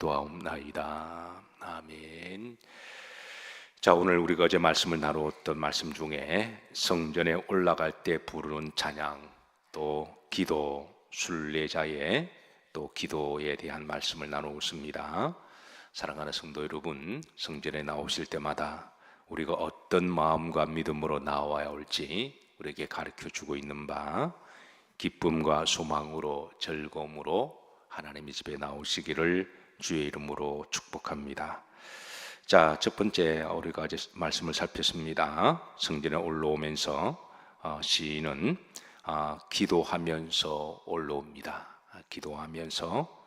기도하옵나이다. 아멘. 자, 오늘 우리가 어제 말씀을 나누었던 말씀 중에 성전에 올라갈 때 부르는 찬양, 또 기도, 순례자의 또 기도에 대한 말씀을 나누었습니다. 사랑하는 성도 여러분, 성전에 나오실 때마다 우리가 어떤 마음과 믿음으로 나와야 할지 우리에게 가르쳐 주고 있는 바, 기쁨과 소망으로 즐거움으로 하나님의 집에 나오시기를 주의 이름으로 축복합니다. 자, 첫 번째 우리가 어제 말씀을 살폈습니다. 성전에 올라오면서 시인은 기도하면서 올라옵니다. 기도하면서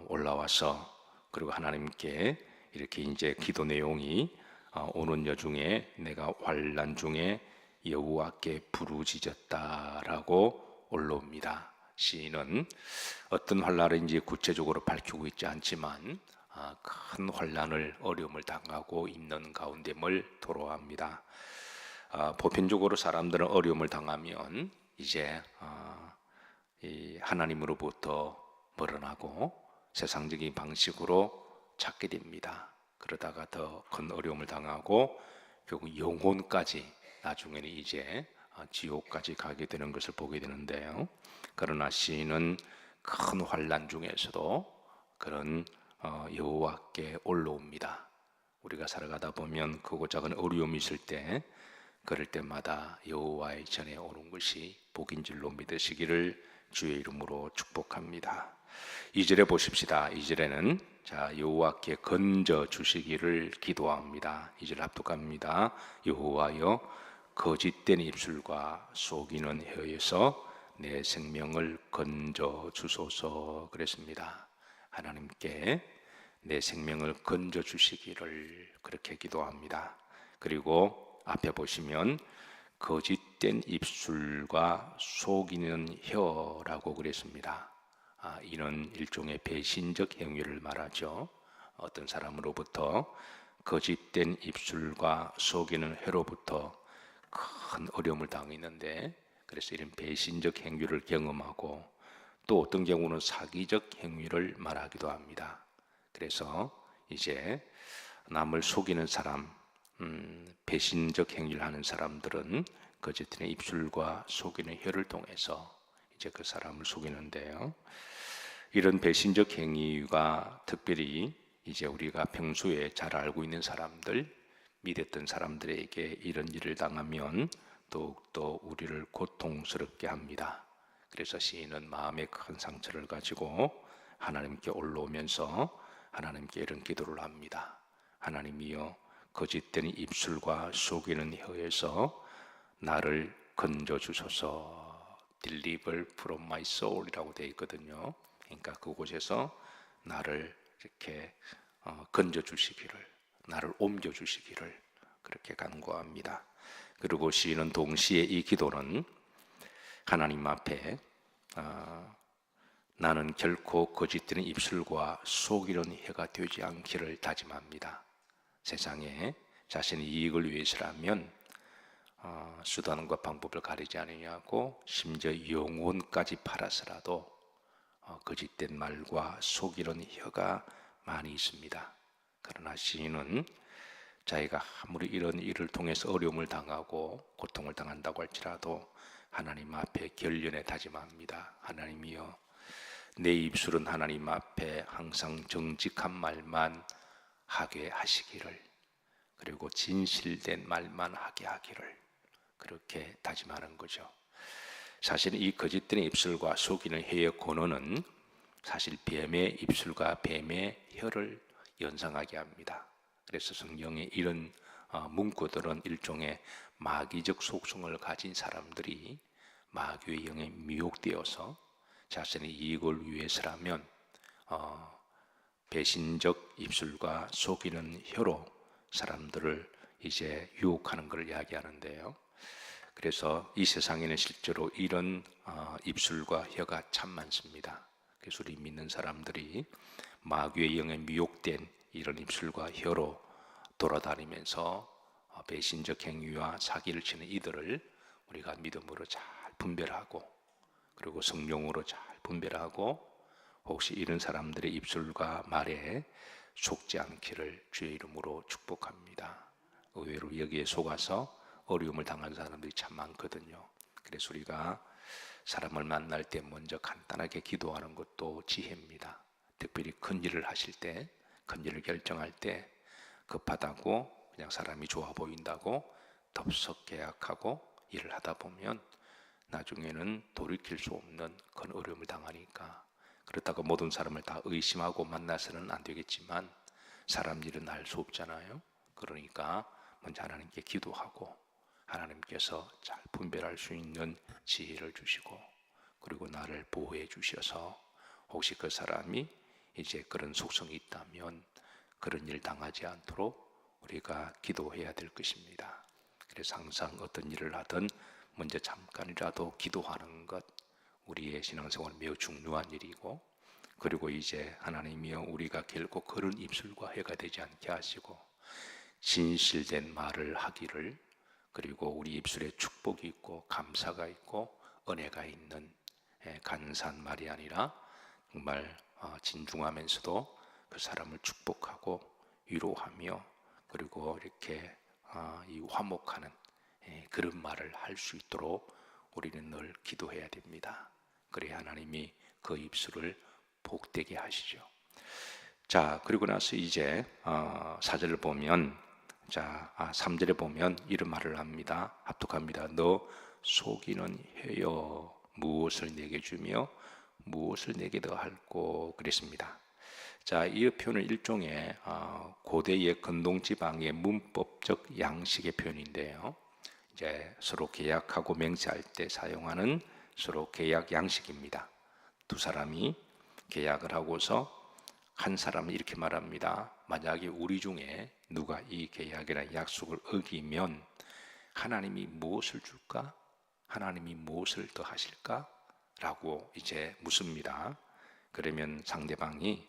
올라와서 그리고 하나님께 이렇게 이제 기도 내용이 오는 여중에 내가 환난 중에 여호와께 부르짖었다라고 올라옵니다. 시인은 어떤 환난인지 구체적으로 밝히고 있지 않지만 큰 환난을 어려움을 당하고 있는 가운데를 토로합니다. 보편적으로 사람들은 어려움을 당하면 이제 하나님으로부터 멀어나고 세상적인 방식으로 찾게 됩니다. 그러다가 더 큰 어려움을 당하고 결국 영혼까지 나중에는 이제 지옥까지 가게 되는 것을 보게 되는데요. 그러나 시인은 큰 환난 중에서도 그런 여호와께 올라옵니다. 우리가 살아가다 보면 크고 작은 어려움이 있을 때 그럴 때마다 여호와의 전에 오는 것이 복인 줄로 믿으시기를 주의 이름으로 축복합니다. 2절에 보십시다. 2절에는 여호와께 건져 주시기를 기도합니다. 2절 합독합니다. 여호와여 거짓된 입술과 속이는 혀에서 내 생명을 건져 주소서 그랬습니다. 하나님께 내 생명을 건져 주시기를 그렇게 기도합니다. 그리고 앞에 보시면 거짓된 입술과 속이는 혀라고 그랬습니다. 이는 일종의 배신적 행위를 말하죠. 어떤 사람으로부터 거짓된 입술과 속이는 혀로부터 큰 어려움을 당했는데, 그래서 이런 배신적 행위를 경험하고 또 어떤 경우는 사기적 행위를 말하기도 합니다. 그래서 이제 남을 속이는 사람, 배신적 행위를 하는 사람들은 거짓된 입술과 속이는 혀를 통해서 이제 그 사람을 속이는데요. 이런 배신적 행위가 특별히 이제 우리가 평소에 잘 알고 있는 사람들, 믿었던 사람들에게 이런 일을 당하면 더욱더 우리를 고통스럽게 합니다. 그래서 시인은 마음에 큰 상처를 가지고 하나님께 올라오면서 하나님께 이런 기도를 합니다. 하나님이여 거짓된 입술과 속이는 혀에서 나를 건져 주소서. Deliver from my soul이라고 되어 있거든요. 그러니까 그곳에서 나를 이렇게 건져 주시기를, 나를 옮겨 주시기를 그렇게 간구합니다. 그리고 시인은 동시에 이 기도는 하나님 앞에 나는 결코 거짓된 입술과 속이는 혀가 되지 않기를 다짐합니다. 세상에 자신의 이익을 위해서라면 수단과 방법을 가리지 않으냐고 심지어 영혼까지 팔아서라도 거짓된 말과 속이는 혀가 많이 있습니다. 그러나 시인은 자기가 아무리 이런 일을 통해서 어려움을 당하고 고통을 당한다고 할지라도 하나님 앞에 결연에 다짐합니다. 하나님이여 내 입술은 하나님 앞에 항상 정직한 말만 하게 하시기를, 그리고 진실된 말만 하게 하기를 그렇게 다짐하는 거죠. 사실 이 거짓된 입술과 속이는 혀의 권어는 사실 뱀의 입술과 뱀의 혀를 연상하게 합니다. 그래서 성경에 이런 문구들은 일종의 마귀적 속성을 가진 사람들이 마귀의 영에 미혹되어서 자신의 이익을 위해서라면 배신적 입술과 속이는 혀로 사람들을 이제 유혹하는 것을 이야기하는데요. 그래서 이 세상에는 실제로 이런 입술과 혀가 참 많습니다. 그래서 우리 믿는 사람들이 마귀의 영에 미혹된 이런 입술과 혀로 돌아다니면서 배신적 행위와 사기를 치는 이들을 우리가 믿음으로 잘 분별하고, 그리고 성령으로 잘 분별하고 혹시 이런 사람들의 입술과 말에 속지 않기를 주의 이름으로 축복합니다. 의외로 여기에 속아서 어려움을 당하는 사람들이 참 많거든요. 그래서 우리가 사람을 만날 때 먼저 간단하게 기도하는 것도 지혜입니다. 특별히 큰 일을 하실 때, 큰 일을 결정할 때 급하다고 그냥 사람이 좋아 보인다고 덥석 계약하고 일을 하다 보면 나중에는 돌이킬 수 없는 큰 어려움을 당하니까, 그렇다고 모든 사람을 다 의심하고 만나서는 안 되겠지만 사람 일은 알 수 없잖아요. 그러니까 먼저 하나님께 기도하고 하나님께서 잘 분별할 수 있는 지혜를 주시고, 그리고 나를 보호해 주셔서 혹시 그 사람이 이제 그런 속성이 있다면 그런 일 당하지 않도록 우리가 기도해야 될 것입니다. 그래서 항상 어떤 일을 하든 먼저 잠깐이라도 기도하는 것, 우리의 신앙생활 매우 중요한 일이고, 그리고 이제 하나님이여 우리가 결코 그런 입술과 해가 되지 않게 하시고 진실된 말을 하기를, 그리고 우리 입술에 축복이 있고 감사가 있고 은혜가 있는 간사한 말이 아니라 정말 진중하면서도 그 사람을 축복하고 위로하며, 그리고 이렇게 이 화목하는 그런 말을 할 수 있도록 우리는 늘 기도해야 됩니다. 그래야 하나님이 그 입술을 복되게 하시죠. 자, 그리고 나서 이제 4절을 보면, 3절에 보면 이런 말을 합니다. 합독합니다. 너 속이는 혀여 무엇을 내게 주며 무엇을 내게 더할꼬 그랬습니다. 자, 이 표현은 일종의 고대의 근동지방의 문법적 양식의 표현인데요. 이제 서로 계약하고 맹세할 때 사용하는 서로 계약 양식입니다. 두 사람이 계약을 하고서 한 사람은 이렇게 말합니다. 만약에 우리 중에 누가 이 계약이나 약속을 어기면 하나님이 무엇을 줄까? 하나님이 무엇을 더 하실까? 라고 이제 묻습니다. 그러면 상대방이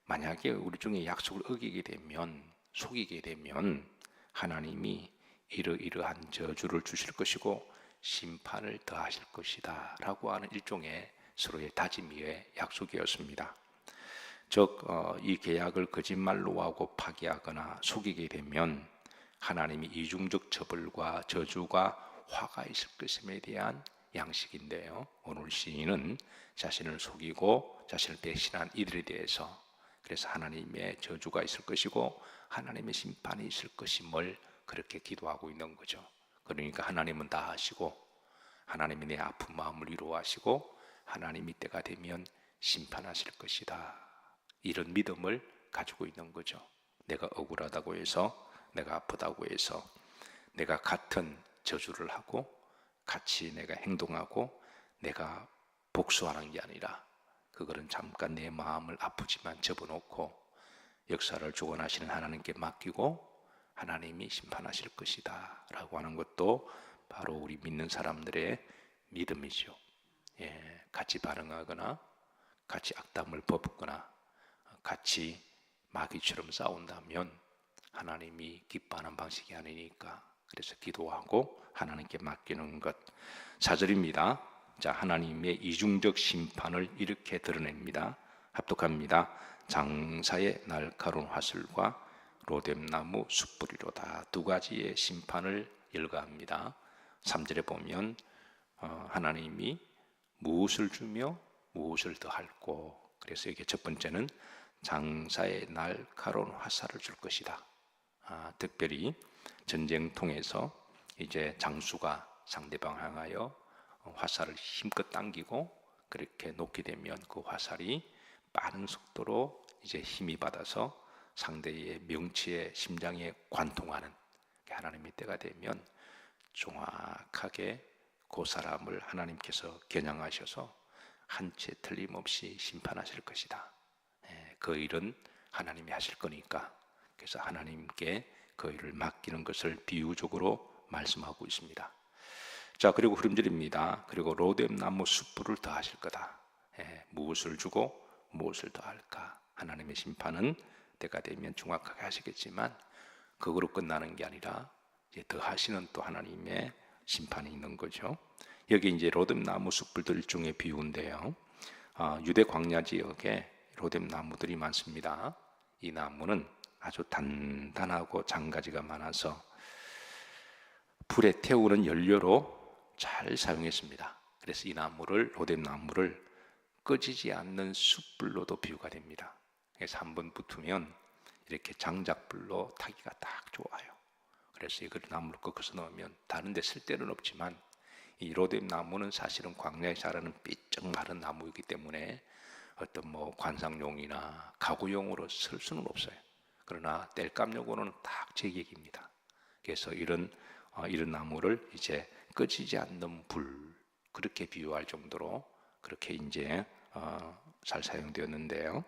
만약에 우리 중에 약속을 어기게 되면, 속이게 되면 하나님이 이러이러한 저주를 주실 것이고 심판을 더하실 것이다 라고 하는 일종의 서로의 다짐의 약속이었습니다. 즉 이 계약을 거짓말로 하고 파기하거나 속이게 되면 하나님이 이중적 처벌과 저주가 화가 있을 것임에 대한 양식인데요. 오늘 시인은 자신을 속이고 자신을 배신한 이들에 대해서, 그래서 하나님의 저주가 있을 것이고 하나님의 심판이 있을 것임을 그렇게 기도하고 있는 거죠. 그러니까 하나님은 다 하시고 하나님이 내 아픈 마음을 위로하시고 하나님이 때가 되면 심판하실 것이다, 이런 믿음을 가지고 있는 거죠. 내가 억울하다고 해서, 내가 아프다고 해서 내가 같은 저주를 하고 같이 내가 행동하고 내가 복수하는 게 아니라, 그거는 잠깐 내 마음을 아프지만 접어놓고 역사를 주관하시는 하나님께 맡기고 하나님이 심판하실 것이다 라고 하는 것도 바로 우리 믿는 사람들의 믿음이죠. 같이 반응하거나 같이 악담을 퍼붓거나 같이 마귀처럼 싸운다면 하나님이 기뻐하는 방식이 아니니까, 그래서 기도하고 하나님께 맡기는 것. 4절입니다. 자, 하나님의 이중적 심판을 이렇게 드러냅니다. 합독합니다. 장사의 날카로운 화술과 로뎀나무 숯불이로다. 두 가지의 심판을 열거합니다. 3절에 보면 하나님이 무엇을 주며 무엇을 더할꼬. 그래서 이게 첫 번째는 장사의 날카로운 화살을 줄 것이다. 특별히 전쟁통에서 이제 장수가 상대방 향하여 화살을 힘껏 당기고 그렇게 놓게 되면 그 화살이 빠른 속도로 이제 힘이 받아서 상대의 명치에 심장에 관통하는 하나님의 때가 되면 정확하게 그 사람을 하나님께서 겨냥하셔서 한 채 틀림없이 심판하실 것이다. 그 일은 하나님이 하실 거니까, 그래서 하나님께 그 일을 맡기는 것을 비유적으로 말씀하고 있습니다. 자, 그리고 흐름절입니다. 그리고 로뎀나무 숯불을 더하실 거다. 무엇을 주고 무엇을 더할까? 하나님의 심판은 때가 되면 정확하게 하시겠지만 그거로 끝나는 게 아니라 이제 더하시는 또 하나님의 심판이 있는 거죠. 여기 이제 로뎀나무 숯불들 일종의 비유인데요. 유대 광야 지역에 로뎀 나무들이 많습니다. 이 나무는 아주 단단하고 장가지가 많아서 불에 태우는 연료로 잘 사용했습니다. 그래서 이 나무를, 로뎀 나무를 꺼지지 않는 숯불로도 비유가 됩니다. 그래서 한번 붙으면 이렇게 장작불로 타기가 딱 좋아요. 그래서 이걸 나무를 꺾어서 넣으면 다른 데 쓸 데는 없지만 이 로뎀 나무는 사실은 광야에 자라는 삐쩍 마른 나무이기 때문에 어떤 뭐 관상용이나 가구용으로 쓸 수는 없어요. 그러나 땔감용으로는 딱 제격입니다. 그래서 이런 나무를 이제 꺼지지 않는 불, 그렇게 비유할 정도로 그렇게 이제 잘 사용되었는데요.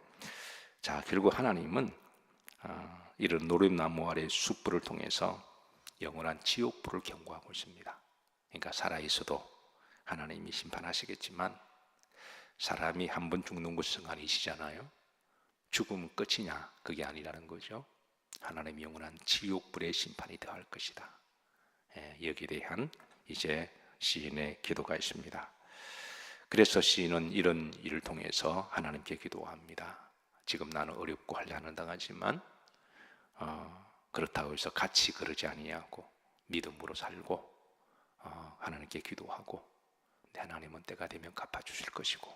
자, 결국 하나님은 이런 노릇나무 아래 숯불을 통해서 영원한 지옥불을 경고하고 있습니다. 그러니까 살아있어도 하나님이 심판하시겠지만 사람이 한 번 죽는 것은 아니시잖아요. 죽으면 끝이냐? 그게 아니라는 거죠. 하나님이 영원한 지옥불의 심판이 더할 것이다. 여기에 대한 이제 시인의 기도가 있습니다. 그래서 시인은 이런 일을 통해서 하나님께 기도합니다. 지금 나는 어렵고 한란을 당하지만 그렇다고 해서 같이 그러지 아니하고 믿음으로 살고 하나님께 기도하고 하나님은 때가 되면 갚아주실 것이고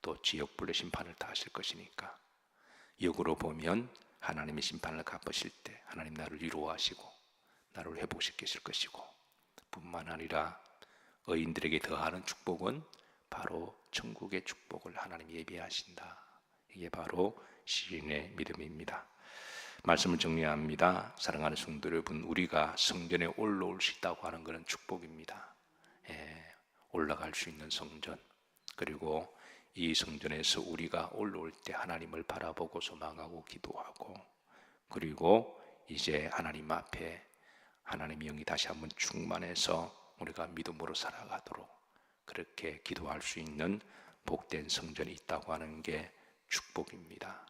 또 지옥불의 심판을 다 하실 것이니까 역으로 보면 하나님의 심판을 갚으실 때 하나님 나를 위로하시고 나를 회복시키실 것이고 뿐만 아니라 의인들에게 더하는 축복은 바로 천국의 축복을 하나님이 예비하신다. 이게 바로 시인의 믿음입니다. 말씀을 정리합니다. 사랑하는 성도 여러분, 우리가 성전에 올라올 수 있다고 하는 것은 축복입니다. 올라갈 수 있는 성전, 그리고 이 성전에서 우리가 올라올 때 하나님을 바라보고 소망하고 기도하고, 그리고 이제 하나님 앞에 하나님의 영이 다시 한번 충만해서 우리가 믿음으로 살아가도록 그렇게 기도할 수 있는 복된 성전이 있다고 하는 게 축복입니다.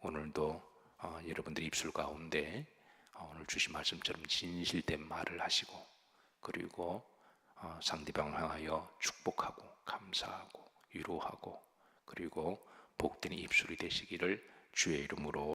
오늘도 여러분들의 입술 가운데 오늘 주신 말씀처럼 진실된 말을 하시고, 그리고 상대방을 향하여 축복하고 감사하고 위로하고, 그리고 복된 입술이 되시기를 주의 이름으로